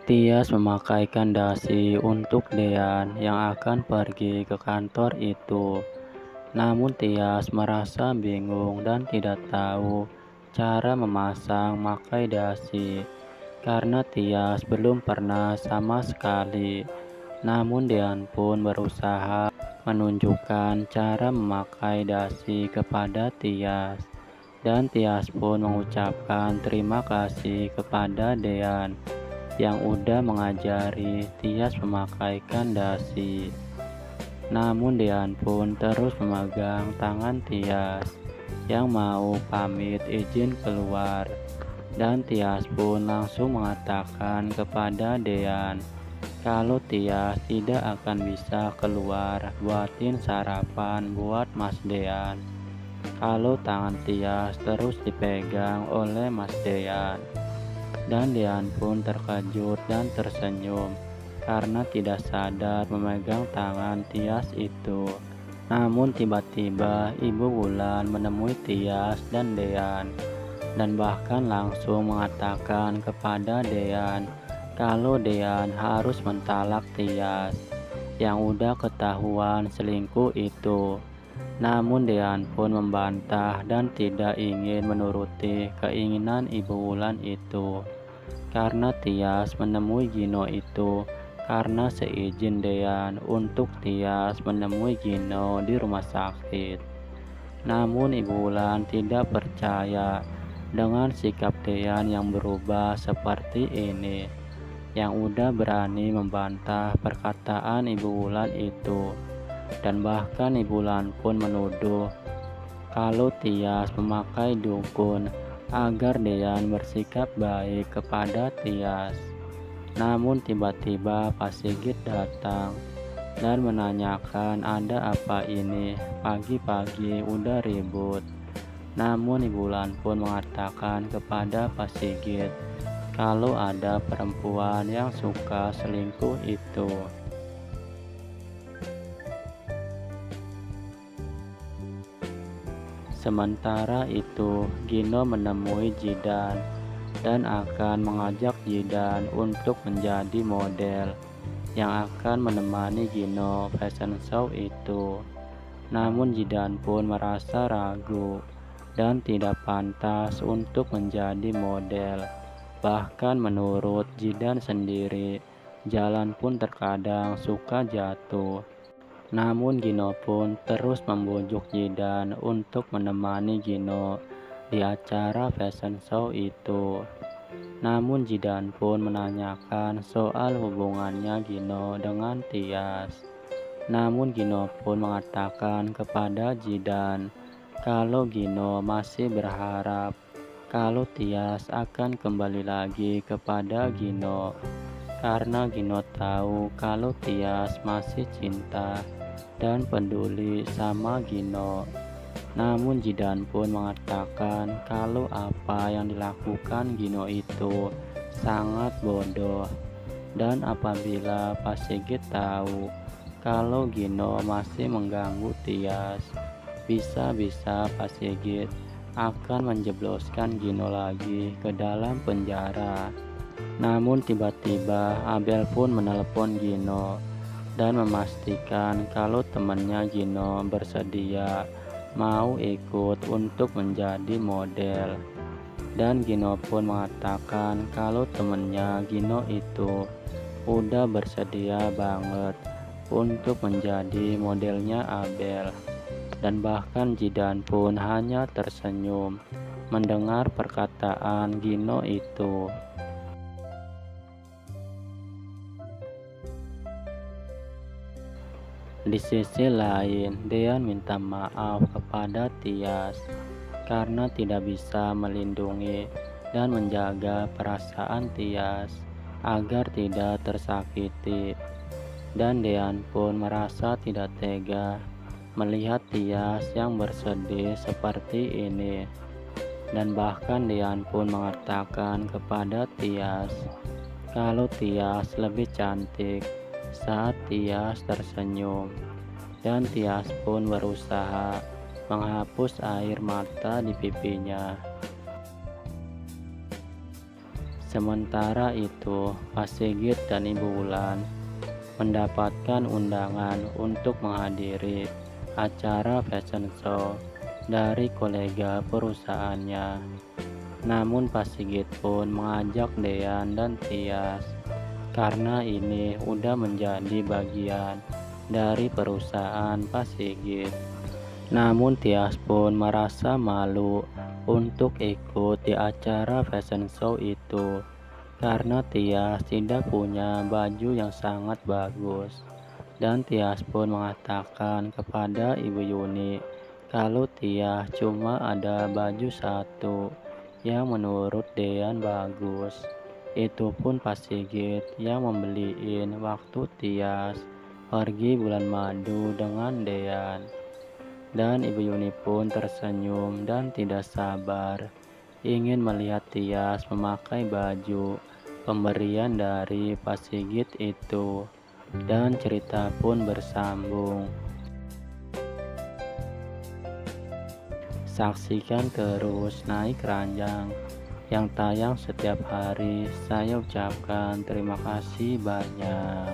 Tias memakaikan dasi untuk Dean yang akan pergi ke kantor itu. Namun Tias merasa bingung dan tidak tahu cara memasang makai dasi karena Tias belum pernah sama sekali. Namun Dean pun berusaha menunjukkan cara memakai dasi kepada Tias. Dan Tias pun mengucapkan terima kasih kepada Dean yang udah mengajari Tias memakaikan dasi. Namun Dean pun terus memegang tangan Tias yang mau pamit izin keluar. Dan Tias pun langsung mengatakan kepada Dean kalau Tias tidak akan bisa keluar buatin sarapan buat Mas Dean kalau tangan Tias terus dipegang oleh Mas Dean. Dan Dean pun terkejut dan tersenyum karena tidak sadar memegang tangan Tias itu. Namun tiba-tiba Ibu Wulan menemui Tias dan Dean dan bahkan langsung mengatakan kepada Dean kalau Dean harus mentalak Tias yang udah ketahuan selingkuh itu. Namun Dean pun membantah dan tidak ingin menuruti keinginan Ibu Wulan itu. Karena Tias menemui Gino itu karena seizin Dean untuk Tias menemui Gino di rumah sakit. Namun Ibu Wulan tidak percaya dengan sikap Dean yang berubah seperti ini, yang udah berani membantah perkataan Ibu Wulan itu. Dan bahkan Ibu Wulan pun menuduh kalau Tias memakai dukun agar Dean bersikap baik kepada Tias. Namun tiba-tiba Pak Sigit datang dan menanyakan ada apa ini, pagi-pagi udah ribut. Namun Ibu Wulan pun mengatakan kepada Pak Sigit kalau ada perempuan yang suka selingkuh itu. Sementara itu, Gino menemui Jidan dan akan mengajak Jidan untuk menjadi model yang akan menemani Gino fashion show itu. Namun Jidan pun merasa ragu dan tidak pantas untuk menjadi model. Bahkan menurut Jidan sendiri, jalan pun terkadang suka jatuh. Namun Gino pun terus membujuk Jidan untuk menemani Gino di acara fashion show itu. Namun Jidan pun menanyakan soal hubungannya Gino dengan Tias. Namun Gino pun mengatakan kepada Jidan kalau Gino masih berharap kalau Tias akan kembali lagi kepada Gino. Karena Gino tahu kalau Tias masih cinta dan peduli sama Gino. Namun Jidan pun mengatakan kalau apa yang dilakukan Gino itu sangat bodoh. Dan apabila Pak Sigit tahu kalau Gino masih mengganggu Tias, bisa-bisa Pak Sigit akan menjebloskan Gino lagi ke dalam penjara. Namun tiba-tiba Abel pun menelpon Gino dan memastikan kalau temannya Gino bersedia mau ikut untuk menjadi model. Dan Gino pun mengatakan kalau temannya Gino itu udah bersedia banget untuk menjadi modelnya Abel. Dan bahkan Jidan pun hanya tersenyum mendengar perkataan Gino itu. Di sisi lain, Dean minta maaf kepada Tias karena tidak bisa melindungi dan menjaga perasaan Tias agar tidak tersakiti. Dan Dean pun merasa tidak tega melihat Tias yang bersedih seperti ini. Dan bahkan Dean pun mengatakan kepada Tias kalau Tias lebih cantik saat Tias tersenyum. Dan Tias pun berusaha menghapus air mata di pipinya. Sementara itu, Pak Sigit dan Ibu Wulan mendapatkan undangan untuk menghadiri acara fashion show dari kolega perusahaannya. Namun Pak Sigit pun mengajak Dean dan Tias karena ini udah menjadi bagian dari perusahaan Pak Sigit. Namun Tias pun merasa malu untuk ikut di acara fashion show itu karena Tias tidak punya baju yang sangat bagus. Dan Tias pun mengatakan kepada Ibu Yuni kalau Tias cuma ada baju satu yang menurut Dean bagus. Itu pun Pak Sigit yang membeliin waktu Tias pergi bulan madu dengan Dean. Dan Ibu Yuni pun tersenyum dan tidak sabar ingin melihat Tias memakai baju pemberian dari Pak Sigit itu. Dan cerita pun bersambung. Saksikan terus Naik Ranjang yang tayang setiap hari. Saya ucapkan terima kasih banyak.